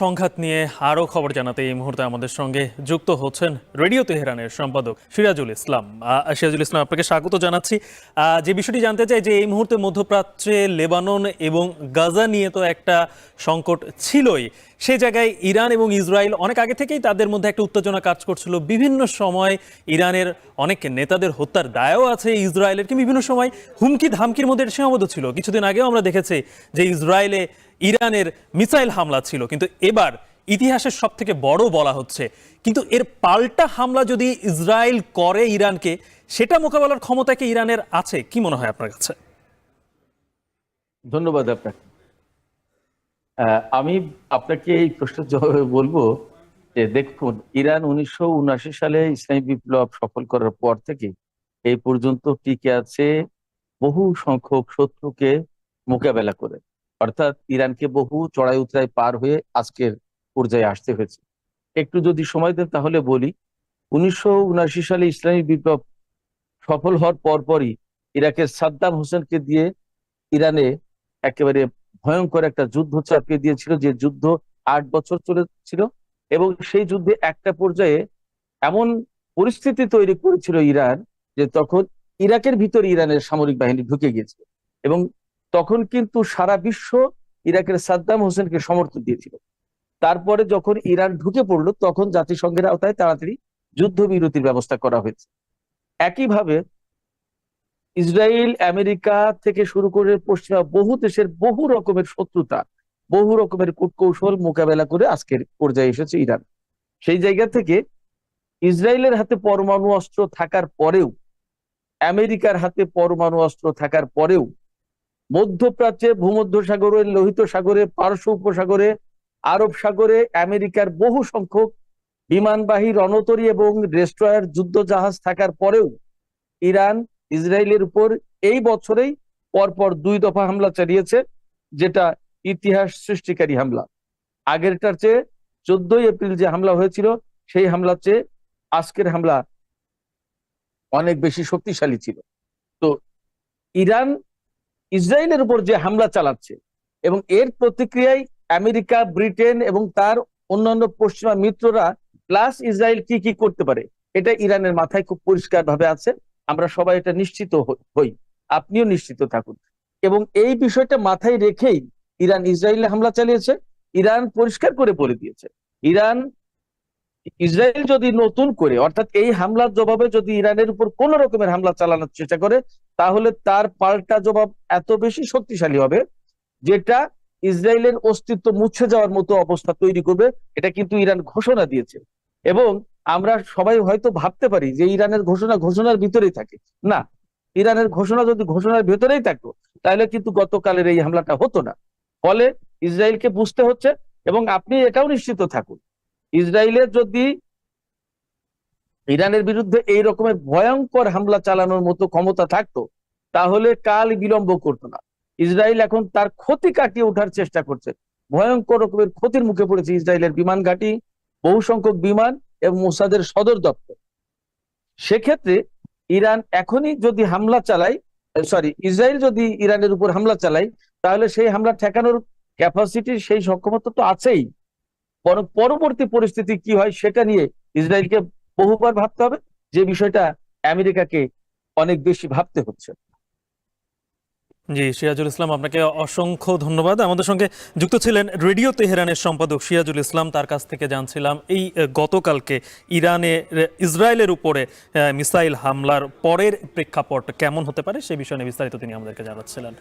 সংঘাত নিয়ে আরও খবর জানাতে এই মুহূর্তে আমাদের সঙ্গে যুক্ত হচ্ছেন রেডিও তেহরানের সম্পাদক সিরাজুল ইসলাম। সিরাজুল ইসলাম, আপনাকে স্বাগত জানাচ্ছি। যে বিষয়টি জানতে চাই যে এই মুহূর্তে মধ্যপ্রাচ্যে লেবানন এবং গাজা নিয়ে তো একটা সংকট ছিলই, সেই জায়গায় ইরান এবং ইসরায়েল অনেক আগে থেকেই তাদের মধ্যে একটা উত্তেজনা কাজ করছিল। বিভিন্ন সময় ইরানের অনেক নেতাদের হত্যার দায়ও আছে ইসরায়েলের, কিন্তু বিভিন্ন সময় হুমকি ধামকির মধ্যে সীমাবদ্ধ ছিল। কিছুদিন আগেও আমরা দেখেছি যে ইসরায়েলে ইরানের মিসাইল হামলা ছিল, কিন্তু এবার ইতিহাসের সব থেকে বড় বলা হচ্ছে। কিন্তু এর পাল্টা হামলা যদি ইসরায়েল করে ইরানকে, সেটা মোকাবেলার ক্ষমতা কি ইরানের আছে? কি মনে হয় আপনার কাছে? ধন্যবাদ আপনাকে। আমি আপনাকে এই প্রশ্নের জবাবে বলবো যে দেখুন, ইরান 1979 সালে ইসলামী বিপ্লব সফল করার পর থেকে এই পর্যন্ত টিকে আছে বহু সংখ্যক শত্রুকে মোকাবেলা করে। অর্থাৎ ইরানকে বহু চড়াই উতরাই পার হয়ে আজকের পর্যায়ে আসতে হয়েছে। একটু যদি সময় দেন তাহলে বলি, 1979 সালে ইসলামী বিপ্লব সফল হওয়ার পরপরই ইরাকের সাদ্দাম হোসেনকে দিয়ে ইরানে একেবারে ভয়ঙ্কর একটা যুদ্ধ চাপিয়ে দিয়েছিল, যে যুদ্ধ 8 বছর চলেছিল। এবং সেই যুদ্ধে একটা পর্যায়ে এমন পরিস্থিতি তৈরি করেছিল ইরান, যে তখন ইরাকের ভিতরে ইরানের সামরিক বাহিনী ঢুকে গিয়েছিল। এবং তখন কিন্তু সারা বিশ্ব ইরাকের সাদ্দাম হোসেনকে সমর্থন দিয়েছিল। তারপরে যখন ইরান ঢুকে পড়লো, তখন জাতিসংঘের আওতায় তাড়াতাড়ি যুদ্ধবিরতির ব্যবস্থা করা হয়েছে। একইভাবে ইসরায়েল, আমেরিকা থেকে শুরু করে পশ্চিমা বহু দেশের বহু রকমের শত্রুতা, বহু রকমের কূটকৌশল মোকাবেলা করে আজকের পর্যায়ে এসেছে ইরান। সেই জায়গা থেকে ইসরায়েলের হাতে পরমাণু অস্ত্র থাকার পরেও, আমেরিকার হাতে পরমাণু অস্ত্র থাকার পরেও, মধ্যপ্রাচ্যে, ভূমধ্যসাগরে, লোহিত সাগরে, পারস্য উপসাগরে, আরব সাগরে আমেরিকার বহু সংখ্যক বিমানবাহী রণতরী এবং ডেস্ট্রয়ার যুদ্ধ জাহাজ থাকার পরেও ইরান ইসরায়েলের উপর এই বছরেই পরপর 2 দফা হামলা চালিয়েছে, যেটা ইতিহাস সৃষ্টিকারী হামলা। আগেরটার চেয়ে 14 এপ্রিল যে হামলা হয়েছিল, সেই হামলার চেয়ে আজকের হামলা অনেক বেশি শক্তিশালী ছিল। তো ইরান ইসরায়েলের উপর যে হামলা চালাচ্ছে, এবং এর প্রতিক্রিয়ায় আমেরিকা, ব্রিটেন এবং তার অন্যান্য পশ্চিমা মিত্ররা প্লাস ইসরায়েল কি কি করতে পারে, এটা ইরানের মাথায় খুব পরিষ্কার ভাবে আছে। আমরা সবাই এটা নিশ্চিত হই, আপনিও নিশ্চিত থাকুন। এবং এই বিষয়টা মাথায় রেখেই ইরান ইসরায়েলে হামলা চালিয়েছে। ইরান পরিষ্কার করে বলে দিয়েছে, ইসরায়েল যদি নতুন করে, অর্থাৎ এই হামলার জবাবে যদি ইরানের উপর কোন রকমের হামলা চালানোর চেষ্টা করে, তাহলে তার পাল্টা জবাব এত বেশি শক্তিশালী হবে, যেটা ইসরায়েলের অস্তিত্ব মুছে যাওয়ার মতো অবস্থা তৈরি করবে। এটা কিন্তু ইরান ঘোষণা দিয়েছে। এবং আমরা সবাই হয়তো ভাবতে পারি যে ইরানের ঘোষণা ঘোষণার ভিতরেই থাকে। না, ইরানের ঘোষণা যদি ঘোষণার ভেতরেই থাকতো, তাহলে কিন্তু গতকালের এই হামলাটা হতো না। ফলে ইসরায়েলকে বুঝতে হচ্ছে, এবং আপনি এটাও নিশ্চিত থাকুন, ইসরায়েলের যদি ইরানের বিরুদ্ধে এই রকমের ভয়ঙ্কর হামলা চালানোর মতো ক্ষমতা থাকতো, তাহলে কাল বিলম্ব করতো না। ইসরায়েল এখন তার ক্ষতি কাটিয়ে ওঠার চেষ্টা করছে। ভয়ঙ্কর রকমের ক্ষতির মুখে পড়েছে ইসরায়েলের বিমান ঘাঁটি, বহু সংখ্যক বিমান এবং মোসাদের সদর দপ্তর। সেক্ষেত্রে ইরান এখনই যদি হামলা চালায়, ইসরায়েল যদি ইরানের উপর হামলা চালায়, তাহলে সেই হামলা ঠেকানোর ক্যাপাসিটি, সেই সক্ষমতা তো আছেই। বরং পরবর্তী পরিস্থিতি কি হয় সেটা নিয়ে ইসরায়েলকে বহুবার ভাবতে হবে, যে বিষয়টা আমেরিকাকে অনেক বেশি ভাবতে হচ্ছে। জি, সিরাজুল ইসলাম, আপনাকে অসংখ্য ধন্যবাদ। আমাদের সঙ্গে যুক্ত ছিলেন রেডিও তেহরানের সম্পাদক সিরাজুল ইসলাম। তার কাছ থেকে জানছিলাম এই গতকালকে ইসরায়েলের উপরে মিসাইল হামলার পরের প্রেক্ষাপট কেমন হতে পারে, সে বিষয়ে বিস্তারিত তিনি আমাদেরকে জানাচ্ছিলেন।